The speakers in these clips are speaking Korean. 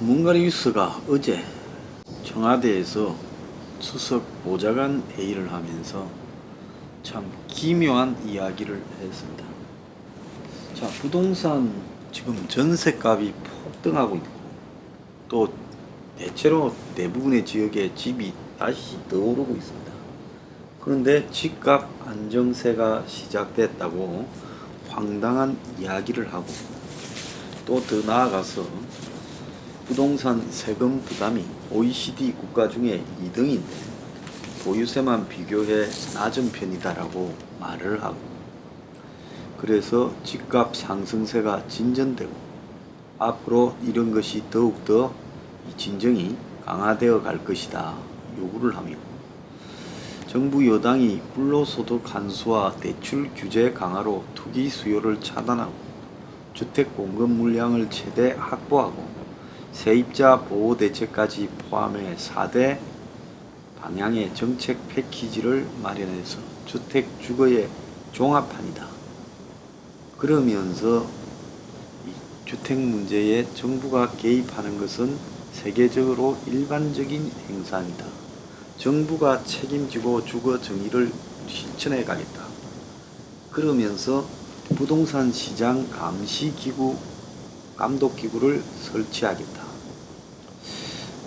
문가리우스가 어제 청와대에서 수석 보좌관 회의를 하면서 참 기묘한 이야기를 했습니다. 자, 부동산 지금 전세값이 폭등하고 있고 또 대체로 대부분의 지역에 집이 다시 더 오르고 있습니다. 그런데 집값 안정세가 시작됐다고 황당한 이야기를 하고 또 더 나아가서 부동산 세금 부담이 OECD 국가 중에 2등인데 보유세만 비교해 낮은 편이다라고 말을 하고, 그래서 집값 상승세가 진전되고 앞으로 이런 것이 더욱더 이 진정이 강화되어 갈 것이다 요구를 하며, 정부 여당이 불로소득 한수와 대출 규제 강화로 투기 수요를 차단하고 주택 공급 물량을 최대 확보하고 세입자 보호 대책까지 포함해 4대 방향의 정책 패키지를 마련해서 주택 주거의 종합판이다. 그러면서 이 주택 문제에 정부가 개입하는 것은 세계적으로 일반적인 행사입니다. 정부가 책임지고 주거 정의를 실천해 가겠다. 그러면서 부동산 시장 감시기구, 감독기구를 설치하겠다.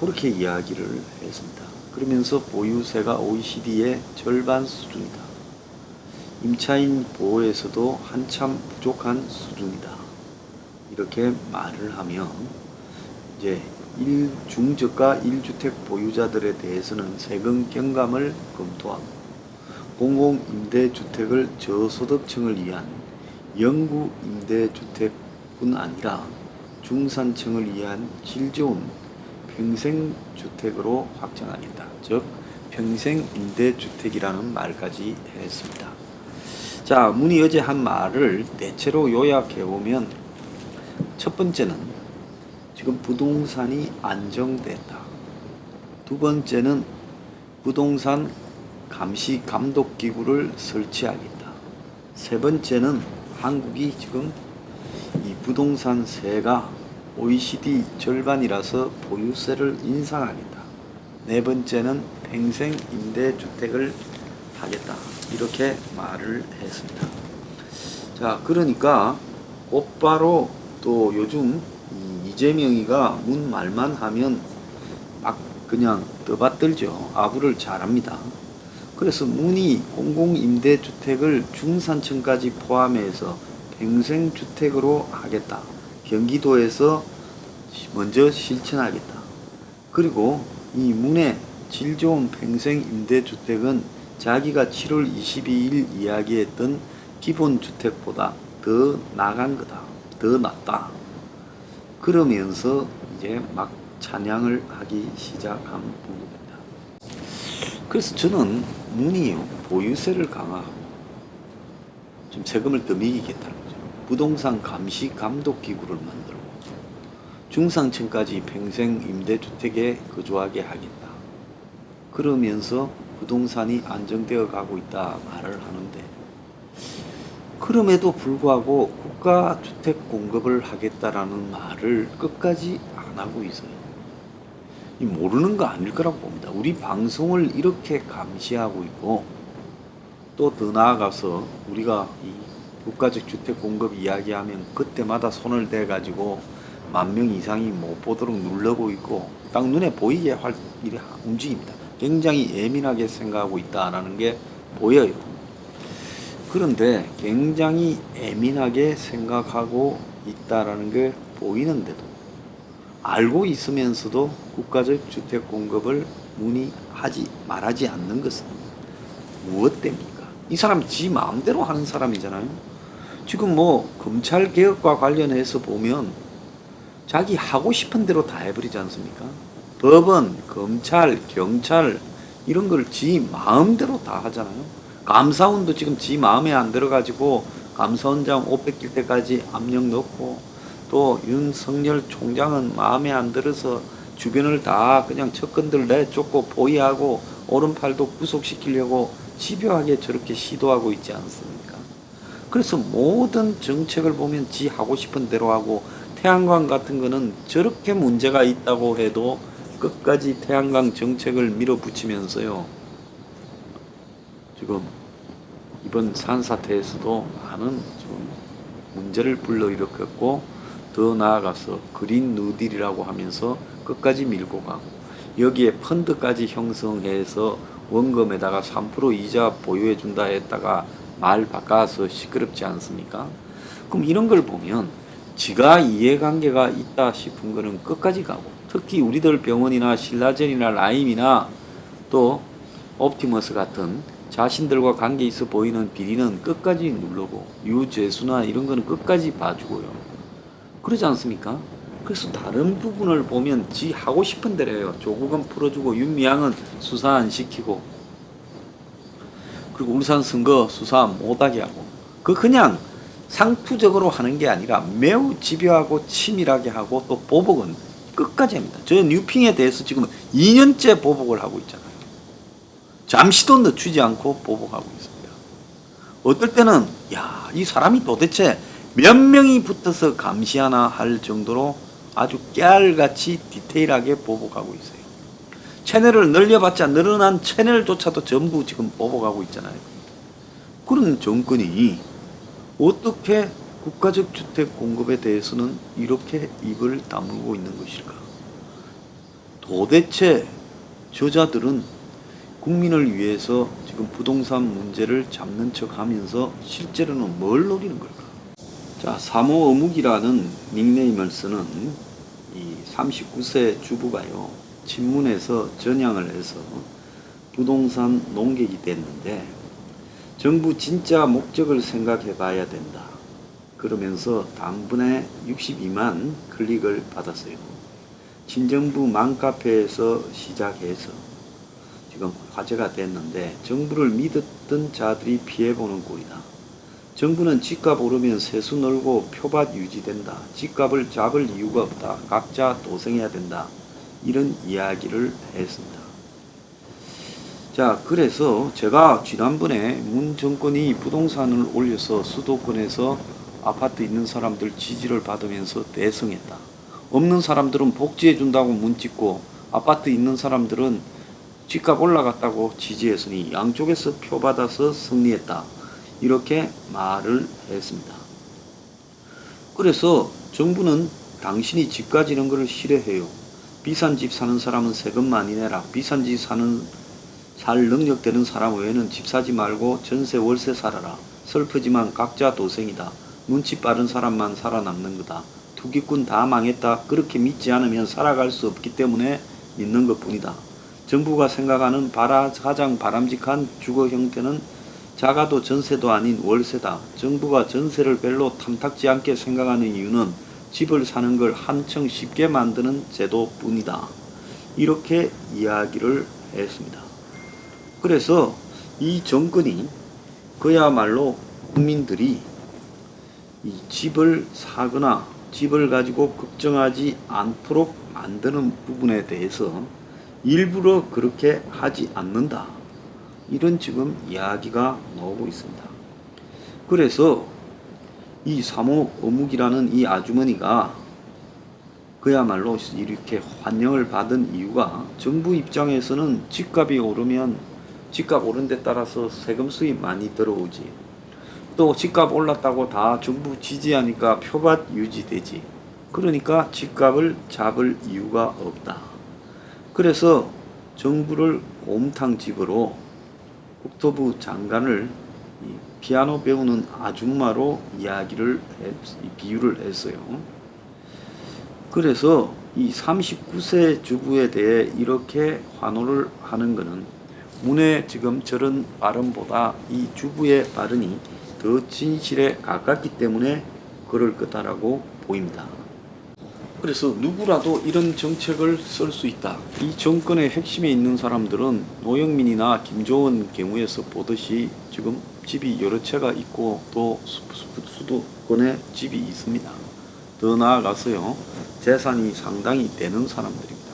그렇게 이야기를 했습니다. 그러면서 보유세가 OECD의 절반 수준이다. 임차인 보호에서도 한참 부족한 수준이다. 이렇게 말을 하며 이제 중저가 1주택 보유자들에 대해서는 세금 경감을 검토하고 공공임대주택을 저소득층을 위한 영구임대주택뿐 아니라 중산층을 위한 질 좋은 평생주택으로 확장하겠다. 즉 평생임대주택이라는 말까지 했습니다. 자, 문이 어제 한 말을 대체로 요약해보면, 첫 번째는 지금 부동산이 안정됐다. 두 번째는 부동산 감시 감독기구를 설치하겠다. 세 번째는 한국이 지금 이 부동산세가 OECD 절반이라서 보유세를 인상하겠다. 네 번째는 평생 임대주택을 하겠다. 이렇게 말을 했습니다. 자, 그러니까 곧바로 또 요즘 이재명이가 문 말만 하면 막 그냥 떠받들죠. 아부를 잘합니다. 그래서 문이 공공임대주택을 중산층까지 포함해서 평생주택으로 하겠다. 경기도에서 먼저 실천하겠다. 그리고 이 문의 질 좋은 평생임대주택은 자기가 7월 22일 이야기했던 기본주택보다 더 나간 거다. 더 낫다. 그러면서 이제 막 찬양을 하기 시작한 부분입니다. 그래서 저는 문이 보유세를 강화하고 좀 세금을 더 매기겠다는 거죠. 부동산 감시 감독기구를 만들고 중산층까지 평생 임대주택에 거주하게 하겠다. 그러면서 부동산이 안정되어 가고 있다 말을 하는데, 그럼에도 불구하고 국가 주택 공급을 하겠다라는 말을 끝까지 안 하고 있어요. 모르는 거 아닐 거라고 봅니다. 우리 방송을 이렇게 감시하고 있고, 또 더 나아가서 우리가 이 국가적 주택 공급 이야기하면 그때마다 손을 대 가지고 10,000명 이상이 못 보도록 누르고 있고 딱 눈에 보이게 움직입니다. 굉장히 예민하게 생각하고 있다라는 게 보여요. 그런데 굉장히 예민하게 생각하고 있다라는 게 보이는데도 알고 있으면서도 국가적 주택 공급을 문의하지 말하지 않는 것은 무엇 때문입니까? 이 사람 지 마음대로 하는 사람이잖아요. 지금 뭐 검찰 개혁과 관련해서 보면 자기 하고 싶은 대로 다 해버리지 않습니까? 법원, 검찰, 경찰 이런 걸 지 마음대로 다 하잖아요. 감사원도 지금 지 마음에 안 들어가지고 감사원장 옷 뺏길 때까지 압력 넣고, 또 윤석열 총장은 마음에 안 들어서 주변을 다 그냥 측근들 내쫓고 포위하고 오른팔도 구속시키려고 집요하게 저렇게 시도하고 있지 않습니까? 그래서 모든 정책을 보면 지 하고 싶은 대로 하고 태양광 같은 거는 저렇게 문제가 있다고 해도 끝까지 태양광 정책을 밀어붙이면서요. 지금 이번 산사태에서도 많은 좀 문제를 불러일으켰고, 더 나아가서 그린 뉴딜이라고 하면서 끝까지 밀고 가고, 여기에 펀드까지 형성해서 원금에다가 3% 이자 보유해 준다 했다가 말 바꿔서 시끄럽지 않습니까? 그럼 이런 걸 보면 지가 이해관계가 있다 싶은 거는 끝까지 가고, 특히 우리들 병원이나 신라젠이나 라임이나 또 옵티머스 같은 자신들과 관계 있어 보이는 비리는 끝까지 누르고, 유재수나 이런 거는 끝까지 봐주고요. 그러지 않습니까? 그래서 다른 부분을 보면 지 하고 싶은 대로 해요. 조국은 풀어주고 윤미향은 수사 안 시키고, 그리고 울산 선거 수사 못하게 하고, 그냥 상투적으로 하는 게 아니라 매우 집요하고 치밀하게 하고, 또 보복은 끝까지 합니다. 저 뉴핑에 대해서 지금 2년째 보복을 하고 있잖아요. 잠시도 늦추지 않고 보복하고 있습니다. 어떨 때는 이 사람이 도대체 몇 명이 붙어서 감시하나 할 정도로 아주 깨알같이 디테일하게 보복하고 있어요. 채널을 늘려봤자 늘어난 채널조차도 전부 지금 보복하고 있잖아요. 그런 정권이 어떻게 국가적 주택 공급에 대해서는 이렇게 입을 다물고 있는 것일까? 도대체 저자들은 국민을 위해서 지금 부동산 문제를 잡는 척 하면서 실제로는 뭘 노리는 걸까? 자, 사모 어묵이라는 닉네임을 쓰는 이 39세 주부가요, 친문에서 전향을 해서 부동산 농객이 됐는데, 정부 진짜 목적을 생각해 봐야 된다 그러면서 단번에 62만 클릭을 받았어요. 친정부 맘카페에서 시작해서 지금 화제가 됐는데, 정부를 믿었던 자들이 피해보는 꼴이다. 정부는 집값 오르면 세수 늘고 표밭 유지된다. 집값을 잡을 이유가 없다. 각자 도생해야 된다. 이런 이야기를 했습니다. 자, 그래서 제가 지난번에 문 정권이 부동산을 올려서 수도권에서 아파트 있는 사람들 지지를 받으면서 대성했다. 없는 사람들은 복지해준다고 문 찍고, 아파트 있는 사람들은 집값 올라갔다고 지지했으니 양쪽에서 표 받아서 승리했다. 이렇게 말을 했습니다. 그래서 정부는 당신이 집 가지는 것을 싫어해요. 비싼 집 사는 사람은 세금 많이 내라. 비싼 집 살 능력 되는 사람 외에는 집 사지 말고 전세 월세 살아라. 슬프지만 각자 도생이다. 눈치 빠른 사람만 살아남는 거다. 투기꾼 다 망했다. 그렇게 믿지 않으면 살아갈 수 없기 때문에 믿는 것뿐이다. 정부가 생각하는 가장 바람직한 주거 형태는 작아도 전세도 아닌 월세다. 정부가 전세를 별로 탐탁지 않게 생각하는 이유는 집을 사는 걸 한층 쉽게 만드는 제도뿐이다. 이렇게 이야기를 했습니다. 그래서 이 정권이 그야말로 국민들이 이 집을 사거나 집을 가지고 걱정하지 않도록 만드는 부분에 대해서 일부러 그렇게 하지 않는다. 이런 지금 이야기가 나오고 있습니다. 그래서 이 사모 어묵이라는 이 아주머니가 그야말로 이렇게 환영을 받은 이유가, 정부 입장에서는 집값이 오르면 집값 오른 데 따라서 세금 수입 많이 들어오지. 또 집값 올랐다고 다 정부 지지하니까 표밭 유지되지. 그러니까 집값을 잡을 이유가 없다. 그래서 정부를 곰탕집으로 국토부 장관을 피아노 배우는 아줌마로 비유를 했어요. 그래서 이 39세 주부에 대해 이렇게 환호를 하는 것은 문의 지금 저런 발언보다 이 주부의 발언이 더 진실에 가깝기 때문에 그럴 거다라고 보입니다. 그래서 누구라도 이런 정책을 쓸 수 있다. 이 정권의 핵심에 있는 사람들은 노영민이나 김조원 경우에서 보듯이 지금 집이 여러 채가 있고 또 수도권에 집이 있습니다. 더 나아가서요, 재산이 상당히 되는 사람들입니다.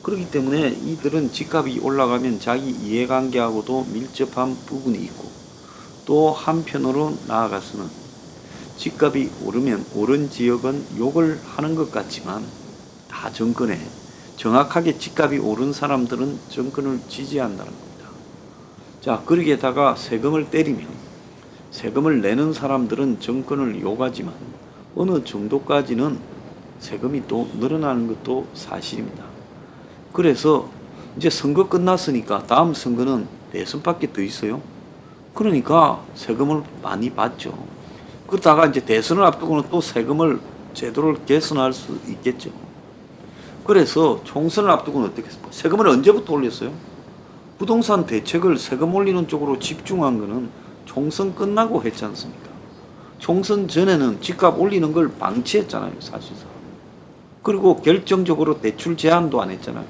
그렇기 때문에 이들은 집값이 올라가면 자기 이해관계하고도 밀접한 부분이 있고, 또 한편으로 나아가서는 집값이 오르면 오른 지역은 욕을 하는 것 같지만 다 정권에 정확하게 집값이 오른 사람들은 정권을 지지한다는 겁니다. 자, 거기에다가 세금을 때리면 세금을 내는 사람들은 정권을 욕하지만 어느 정도까지는 세금이 또 늘어나는 것도 사실입니다. 그래서 이제 선거 끝났으니까 다음 선거는 대선밖에 더 있어요. 그러니까 세금을 많이 받죠. 그러다가 이제 대선을 앞두고는 또 세금을 제도를 개선할 수 있겠죠. 그래서 총선을 앞두고는 어떻게 했습니까? 세금을 언제부터 올렸어요? 부동산 대책을 세금 올리는 쪽으로 집중한 거는 총선 끝나고 했지 않습니까? 총선 전에는 집값 올리는 걸 방치했잖아요, 사실상. 그리고 결정적으로 대출 제한도 안 했잖아요.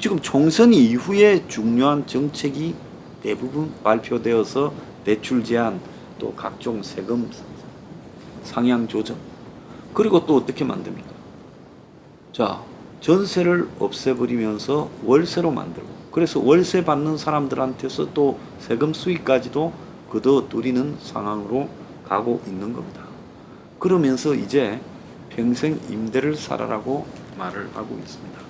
지금 총선 이후에 중요한 정책이 대부분 발표되어서 대출 제한, 또 각종 세금 상향 조정, 그리고 또 어떻게 만듭니까? 자, 전세를 없애버리면서 월세로 만들고, 그래서 월세 받는 사람들한테서 또 세금 수익까지도 걷어들이는 상황으로 가고 있는 겁니다. 그러면서 이제 평생 임대를 살아라고 말을 하고 있습니다.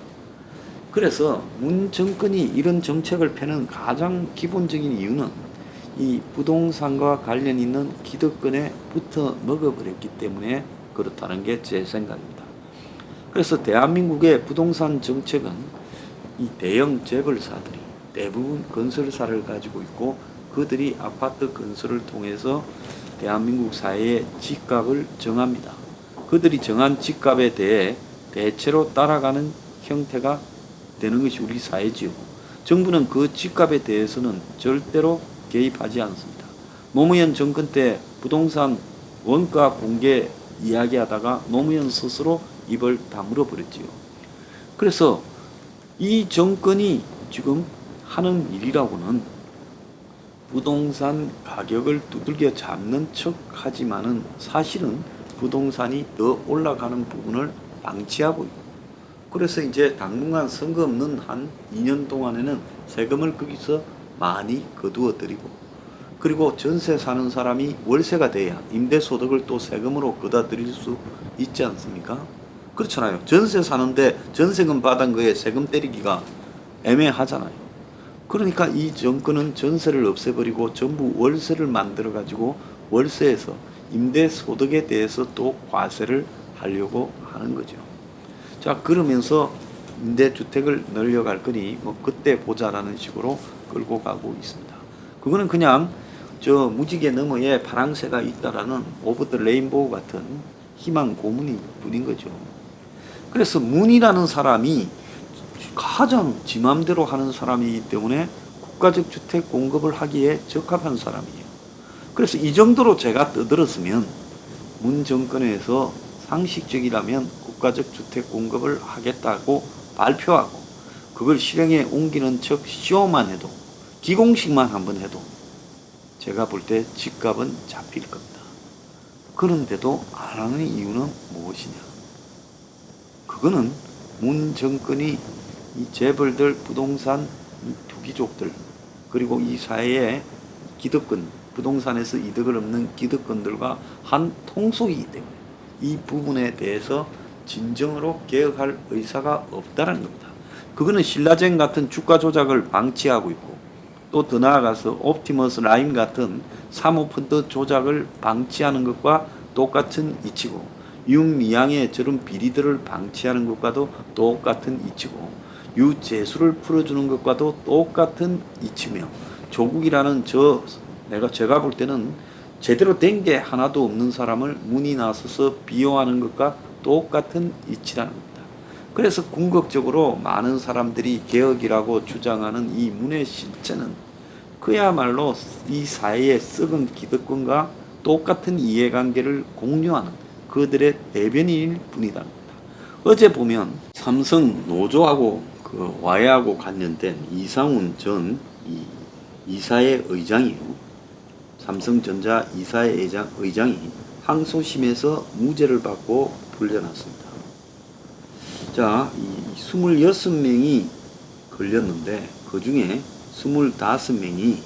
그래서 문 정권이 이런 정책을 펴는 가장 기본적인 이유는 이 부동산과 관련 있는 기득권에 붙어 먹어버렸기 때문에 그렇다는 게 제 생각입니다. 그래서 대한민국의 부동산 정책은 이 대형 재벌사들이 대부분 건설사를 가지고 있고 그들이 아파트 건설을 통해서 대한민국 사회의 집값을 정합니다. 그들이 정한 집값에 대해 대체로 따라가는 형태가 되는 것이 우리 사회지요. 정부는 그 집값에 대해서는 절대로 개입하지 않습니다. 노무현 정권 때 부동산 원가 공개 이야기하다가 노무현 스스로 입을 다물어 버렸지요. 그래서 이 정권이 지금 하는 일이라고는 부동산 가격을 두들겨 잡는 척 하지만은 사실은 부동산이 더 올라가는 부분을 방치하고 있고, 그래서 이제 당분간 선거 없는 한 2년 동안에는 세금을 거기서 많이 거두어 드리고, 그리고 전세 사는 사람이 월세가 돼야 임대소득을 또 세금으로 거둬 드릴 수 있지 않습니까? 그렇잖아요. 전세 사는데 전세금 받은 거에 세금 때리기가 애매하잖아요. 그러니까 이 정권은 전세를 없애버리고 전부 월세를 만들어 가지고 월세에서 임대소득에 대해서 또 과세를 하려고 하는 거죠. 자, 그러면서 임대주택을 늘려갈 거니 뭐 그때 보자라는 식으로 끌고 가고 있습니다. 그거는 그냥 저 무지개 너머에 파랑새가 있다라는 오브 더 레인보우 같은 희망 고문일 뿐인 거죠. 그래서 문이라는 사람이 가장 지 맘대로 하는 사람이기 때문에 국가적 주택 공급을 하기에 적합한 사람이에요. 그래서 이 정도로 제가 떠들었으면 문 정권에서 상식적이라면 국가적 주택 공급을 하겠다고 발표하고 그걸 실행에 옮기는 척 쇼만 해도, 기공식만 한번 해도 제가 볼 때 집값은 잡힐 겁니다. 그런데도 안 하는 이유는 무엇이냐? 그거는 문 정권이 이 재벌들, 부동산 투기족들, 그리고 이 사회의 기득권, 부동산에서 이득을 얻는 기득권들과 한 통속이기 때문에 이 부분에 대해서 진정으로 개혁할 의사가 없다는 겁니다. 그거는 신라젠 같은 주가 조작을 방치하고 있고, 또 더 나아가서 옵티머스 라임 같은 사모펀드 조작을 방치하는 것과 똑같은 이치고, 윤미향의 저런 비리들을 방치하는 것과도 똑같은 이치고, 유재수를 풀어주는 것과도 똑같은 이치며, 조국이라는 제가 볼 때는 제대로 된 게 하나도 없는 사람을 문이 나서서 비호하는 것과 똑같은 이치라는 겁니다. 그래서 궁극적으로 많은 사람들이 개혁이라고 주장하는 이 문의 실체는 그야말로 이 사회의 썩은 기득권과 똑같은 이해관계를 공유하는 그들의 대변인일 뿐이다. 어제 보면 삼성 노조하고 그 와해하고 관련된 이상훈 전 이사의 의장이요. 삼성전자 이사의 의장이 항소심에서 무죄를 받고 풀려났습니다. 자, 이 26명이 걸렸는데 그 중에 25명이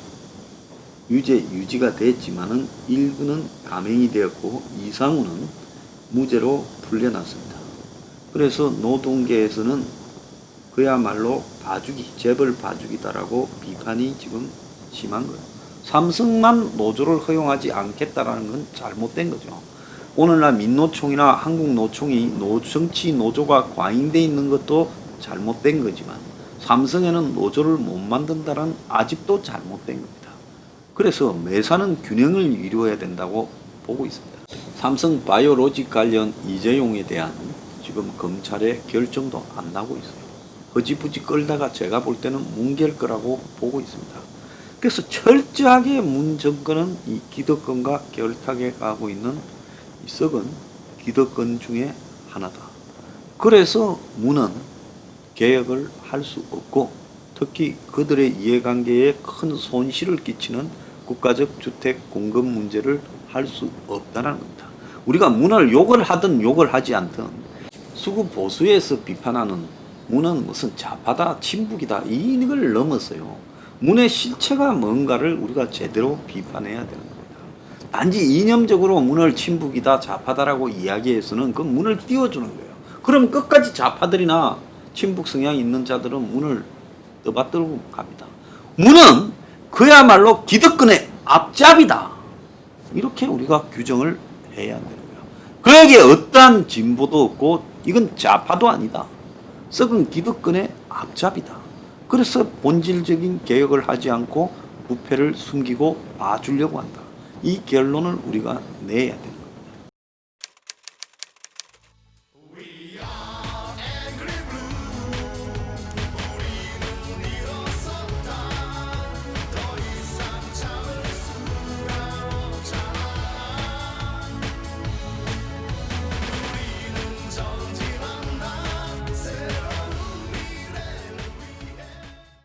유지가 됐지만은 일부는 감형이 되었고 이상우는 무죄로 풀려났습니다. 그래서 노동계에서는 그야말로 봐주기, 재벌 봐주기다라고 비판이 지금 심한 거예요. 삼성만 노조를 허용하지 않겠다라는 건 잘못된 거죠. 오늘날 민노총이나 한국노총이 정치 노조가 과잉돼 있는 것도 잘못된 거지만 삼성에는 노조를 못 만든다는 아직도 잘못된 겁니다. 그래서 매사는 균형을 이루어야 된다고 보고 있습니다. 삼성 바이오로직 관련 이재용에 대한 지금 검찰의 결정도 안 나고 있어요. 허지부지 끌다가 제가 볼 때는 뭉갤 거라고 보고 있습니다. 그래서 철저하게 문 정권은 이 기득권과 결탁해 가고 있는 이 썩은 기득권 중에 하나다. 그래서 문은 개혁을 할 수 없고 특히 그들의 이해관계에 큰 손실을 끼치는 국가적 주택 공급 문제를 할 수 없다는 겁니다. 우리가 문을 욕을 하든 욕을 하지 않든 수구 보수에서 비판하는 문은 무슨 좌파다 친북이다 이걸 넘어서요. 문의 실체가 뭔가를 우리가 제대로 비판해야 되는 겁니다. 단지 이념적으로 문을 친북이다 좌파다라고 이야기해서는 그 문을 띄워주는 거예요. 그럼 끝까지 좌파들이나 친북 성향이 있는 자들은 문을 떠받들고 갑니다. 문은 그야말로 기득권의 앞잡이다. 이렇게 우리가 규정을 해야 되는 거예요. 그에게 어떠한 진보도 없고 이건 좌파도 아니다. 썩은 기득권의 앞잡이다. 그래서 본질적인 개혁을 하지 않고 부패를 숨기고 봐주려고 한다. 이 결론을 우리가 내야 됩니다.